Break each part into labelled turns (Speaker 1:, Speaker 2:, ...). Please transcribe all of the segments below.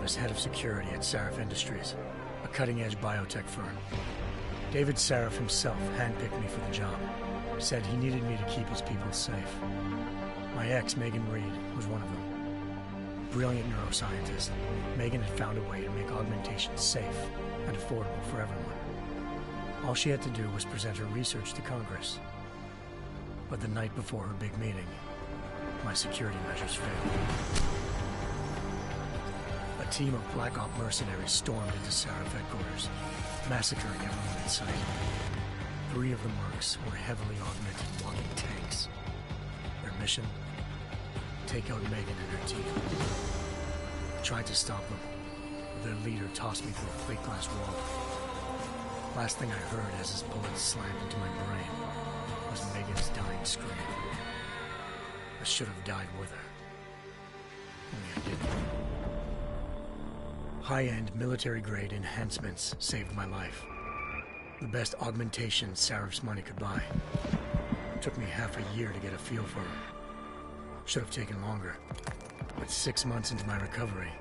Speaker 1: as head of security at Sarif Industries, a cutting-edge biotech firm. David Sarif himself handpicked me for the job, said he needed me to keep his people safe. My ex, Megan Reed, was one of them. Brilliant neuroscientist, Megan had found a way to make augmentation safe and affordable for everyone. All she had to do was present her research to Congress. But the night before her big meeting, my security measures failed. A team of Black Op mercenaries stormed into Sarif headquarters, massacring everyone in sight. 3 of the mercs were heavily augmented walking tanks. Their mission? Take out Megan and her team. I tried to stop them, but their leader tossed me through a plate glass wall. Last thing I heard as his bullets slammed into my brain was Megan's dying scream. I should have died with her. Only I didn't. High-end military-grade enhancements saved my life. The best augmentation Sarif's money could buy. It took me half a year to get a feel for her. Should have taken longer. But 6 months into my recovery,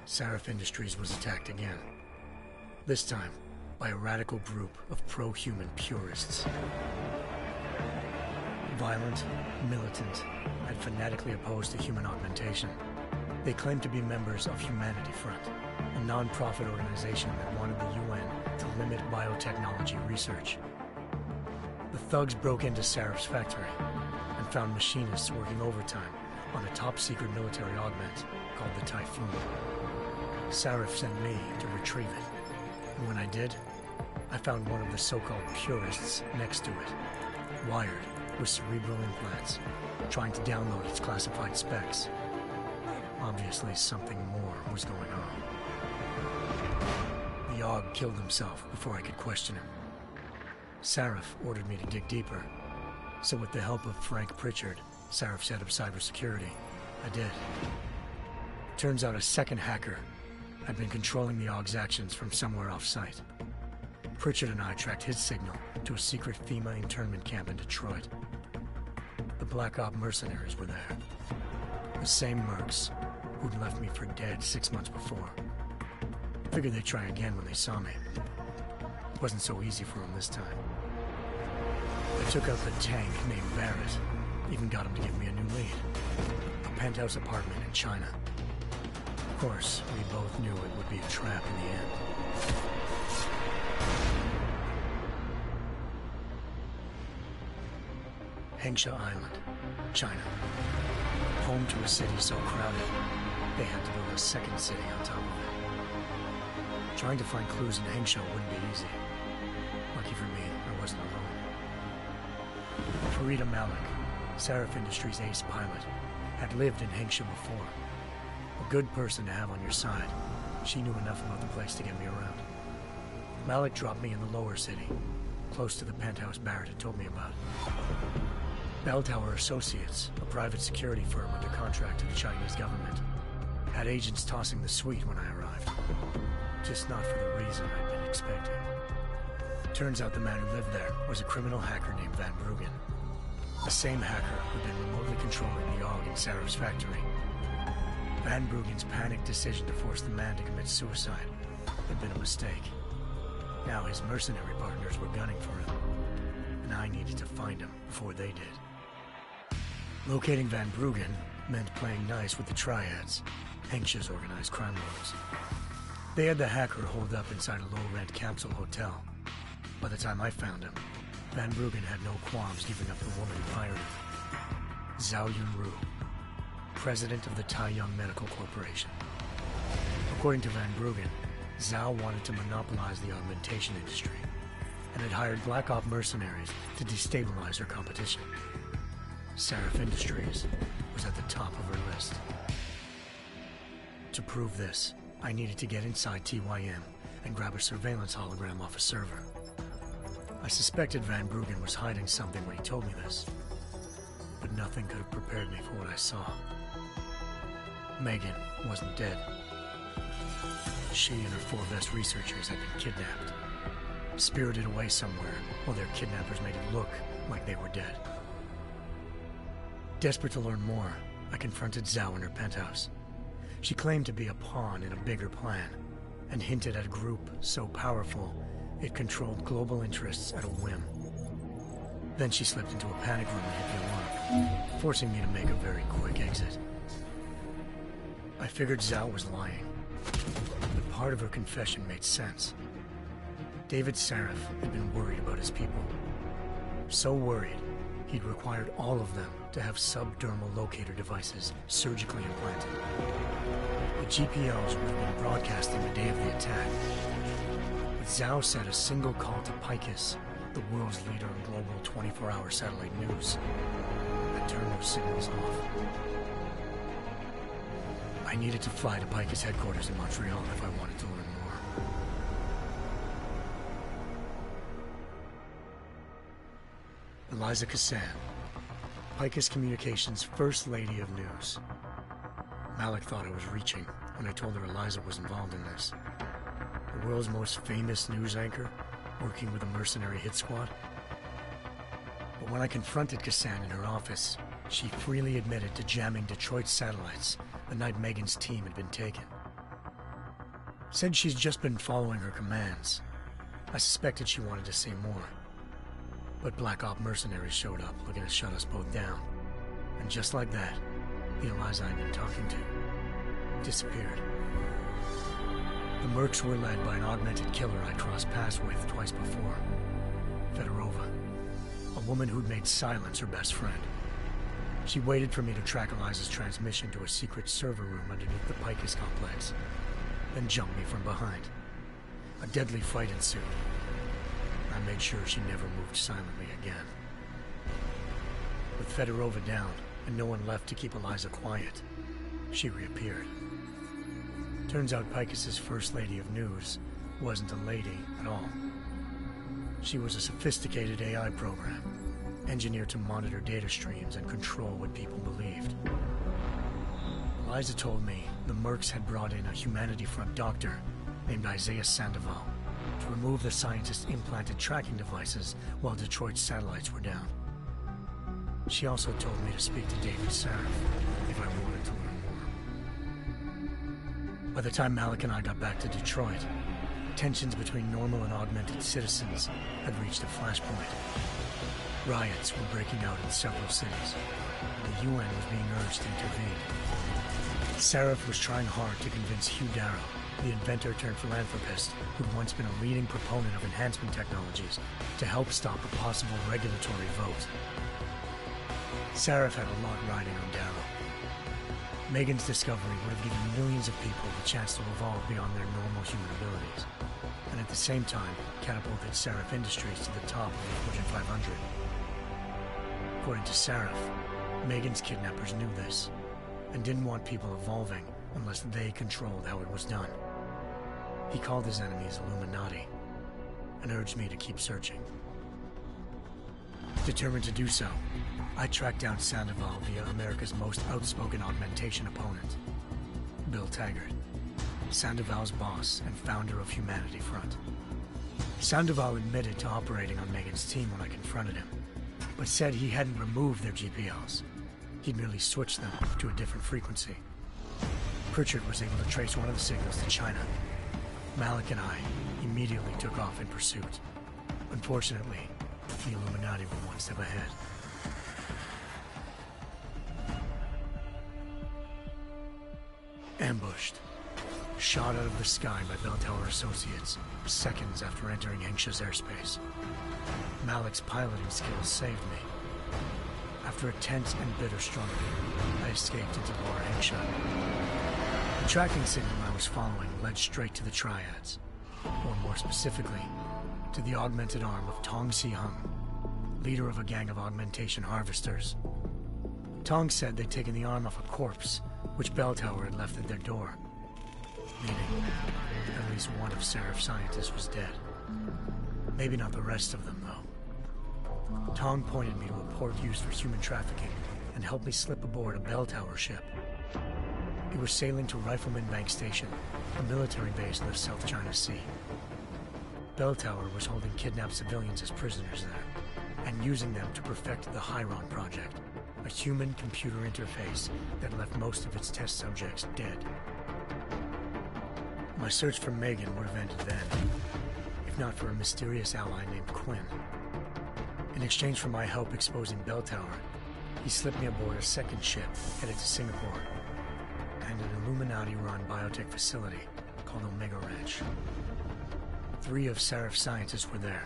Speaker 1: Sarif Industries was attacked again. This time, by a radical group of pro-human purists. Violent, militant, and fanatically opposed to human augmentation. They claimed to be members of Humanity Front, a non-profit organization that wanted the UN to limit biotechnology research. The thugs broke into Sarif's factory and found machinists working overtime on a top-secret military augment called the Typhoon. Sarif sent me to retrieve it, and when I did, I found one of the so-called purists next to it, wired with cerebral implants, trying to download its classified specs. Obviously, something more was going on. The AUG killed himself before I could question him. Sarif ordered me to dig deeper, so with the help of Frank Pritchard, Sarif's head of cybersecurity, I did. Turns out a second hacker had been controlling the AUG's actions from somewhere off-site. Pritchard and I tracked his signal to a secret FEMA internment camp in Detroit. The Black Op mercenaries were there. The same mercs who'd left me for dead 6 months before. Figured they'd try again when they saw me. It wasn't so easy for them this time. I took out the tank named Barrett, even got him to give me a new lead. A penthouse apartment in China. Of course, we both knew it would be a trap in the end. Hengsha Island, China. Home to a city so crowded, they had to build a second city on top of it. Trying to find clues in Hengsha wouldn't be easy. Lucky for me, I wasn't alone. Farida Malik, Sarif Industries' ace pilot, had lived in Hengsha before. A good person to have on your side. She knew enough about the place to get me around. Malik dropped me in the lower city, close to the penthouse Barrett had told me about. Bell Tower Associates, a private security firm under contract to the Chinese government, had agents tossing the suite when I arrived. Just not for the reason I'd been expecting. Turns out the man who lived there was a criminal hacker named Van Bruggen. The same hacker who'd been remotely controlling the AUG in Sarif's factory. Van Bruggen's panicked decision to force the man to commit suicide had been a mistake. Now his mercenary partners were gunning for him, and I needed to find him before they did. Locating Van Bruggen meant playing nice with the Triads, Hengsha's organized crime lords. They had the hacker holed up inside a low-rent capsule hotel. By the time I found him, Van Bruggen had no qualms giving up the woman who hired him. Zhao Yunru, president of the Taiyang Medical Corporation. According to Van Bruggen, Zhao wanted to monopolize the augmentation industry and had hired Black Op mercenaries to destabilize her competition. Sarif Industries was at the top of her list. To prove this, I needed to get inside TYM and grab a surveillance hologram off a server. I suspected Van Bruggen was hiding something when he told me this, but nothing could have prepared me for what I saw. Megan wasn't dead. She and her 4 best researchers had been kidnapped, spirited away somewhere while their kidnappers made it look like they were dead. Desperate to learn more, I confronted Zhao in her penthouse. She claimed to be a pawn in a bigger plan, and hinted at a group so powerful it controlled global interests at a whim. Then she slipped into a panic room and hit the alarm, forcing me to make a very quick exit. I figured Zhao was lying, but part of her confession made sense. David Sarif had been worried about his people. So worried, he'd required all of them to have subdermal locator devices surgically implanted. The GPOs would have been broadcasting the day of the attack. But Zhao said a single call to Picus, the world's leader in global 24-hour satellite news, had turned those signals off. I needed to fly to Picus headquarters in Montreal if I wanted to learn more. Eliza Cassan, Picus Communications' First Lady of News. Malik thought I was reaching when I told her Eliza was involved in this. The world's most famous news anchor, working with a mercenary hit squad. But when I confronted Cassan in her office, she freely admitted to jamming Detroit's satellites the night Megan's team had been taken. Said she's just been following her commands. I suspected she wanted to say more. But Black Op mercenaries showed up looking to shut us both down. And just like that, the Eliza I'd been talking to disappeared. The mercs were led by an augmented killer I crossed paths with twice before. Fedorova, a woman who'd made silence her best friend. She waited for me to track Eliza's transmission to a secret server room underneath the Picus complex, then jumped me from behind. A deadly fight ensued. I made sure she never moved silently again. With Fedorova down and no one left to keep Eliza quiet, she reappeared. Turns out Picus's First Lady of News wasn't a lady at all. She was a sophisticated AI program, engineered to monitor data streams and control what people believed. Eliza told me the mercs had brought in a Humanity Front doctor named Isaiah Sandoval to remove the scientist's implanted tracking devices while Detroit's satellites were down. She also told me to speak to David Sarif if I wanted to learn more. By the time Malik and I got back to Detroit, tensions between normal and augmented citizens had reached a flashpoint. Riots were breaking out in several cities, and the UN was being urged to intervene. Sarif was trying hard to convince Hugh Darrow, the inventor-turned-philanthropist who'd once been a leading proponent of enhancement technologies, to help stop a possible regulatory vote. Sarif had a lot riding on Darrow. Megan's discovery would have given millions of people the chance to evolve beyond their normal human abilities, and at the same time catapulted Sarif Industries to the top of the Fortune 500. According to Sarif, Megan's kidnappers knew this, and didn't want people evolving unless they controlled how it was done. He called his enemies Illuminati, and urged me to keep searching. Determined to do so, I tracked down Sandoval via America's most outspoken augmentation opponent, Bill Taggart, Sandoval's boss and founder of Humanity Front. Sandoval admitted to operating on Megan's team when I confronted him, but said he hadn't removed their GPLs. He'd merely switched them to a different frequency. Pritchard was able to trace one of the signals to China. Malik and I immediately took off in pursuit. Unfortunately, the Illuminati were one step ahead. Ambushed. Shot out of the sky by Bell Tower Associates, seconds after entering Hengsha's airspace. Malik's piloting skills saved me. After a tense and bitter struggle, I escaped into Lower Hengsha. The tracking signal I was following led straight to the Triads, or more specifically, to the augmented arm of Tong Si-hung, leader of a gang of augmentation harvesters. Tong said they'd taken the arm off a corpse, which Bell Tower had left at their door, meaning at least one of Sarif's scientists was dead. Maybe not the rest of them, though. Tong pointed me to a port used for human trafficking and helped me slip aboard a Bell Tower ship. It was sailing to Rifleman Bank Station, a military base in the South China Sea. Bell Tower was holding kidnapped civilians as prisoners there, and using them to perfect the Hyron Project, a human-computer interface that left most of its test subjects dead. My search for Megan would have ended then, if not for a mysterious ally named Quinn. In exchange for my help exposing Bell Tower, he slipped me aboard a second ship headed to Singapore and an Illuminati-run biotech facility called Omega Ranch. 3 of Seraph's scientists were there,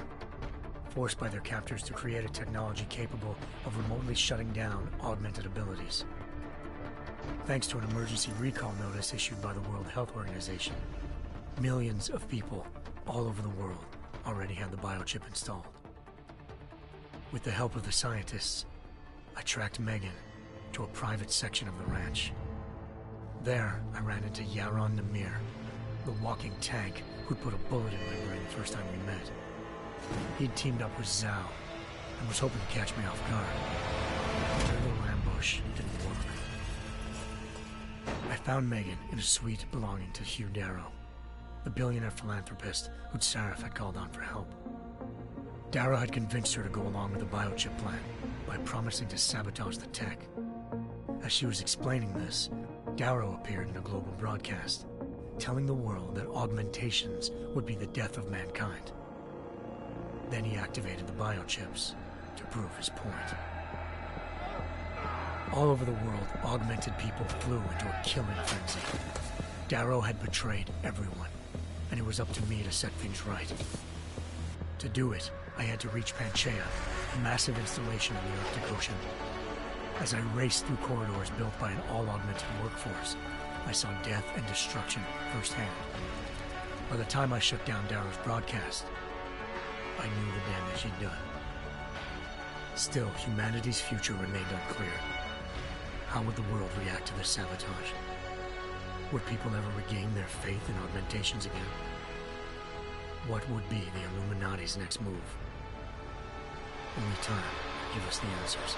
Speaker 1: forced by their captors to create a technology capable of remotely shutting down augmented abilities. Thanks to an emergency recall notice issued by the World Health Organization, millions of people all over the world already had the biochip installed. With the help of the scientists, I tracked Megan to a private section of the ranch. There, I ran into Yaron Namir, the walking tank who'd put a bullet in my brain the first time we met. He'd teamed up with Zhao and was hoping to catch me off guard. Their little ambush didn't work. I found Megan in a suite belonging to Hugh Darrow, the billionaire philanthropist who'd Seraph had called on for help. Darrow had convinced her to go along with the biochip plan by promising to sabotage the tech. As she was explaining this, Darrow appeared in a global broadcast, telling the world that augmentations would be the death of mankind. Then he activated the biochips to prove his point. All over the world, augmented people flew into a killing frenzy. Darrow had betrayed everyone, and it was up to me to set things right. To do it, I had to reach Panchaea, a massive installation in the Arctic Ocean. As I raced through corridors built by an all-augmented workforce, I saw death and destruction firsthand. By the time I shut down Darrow's broadcast, I knew the damage he'd done. Still, humanity's future remained unclear. How would the world react to this sabotage? Would people ever regain their faith in augmentations again? What would be the Illuminati's next move? Only time could give us the answers.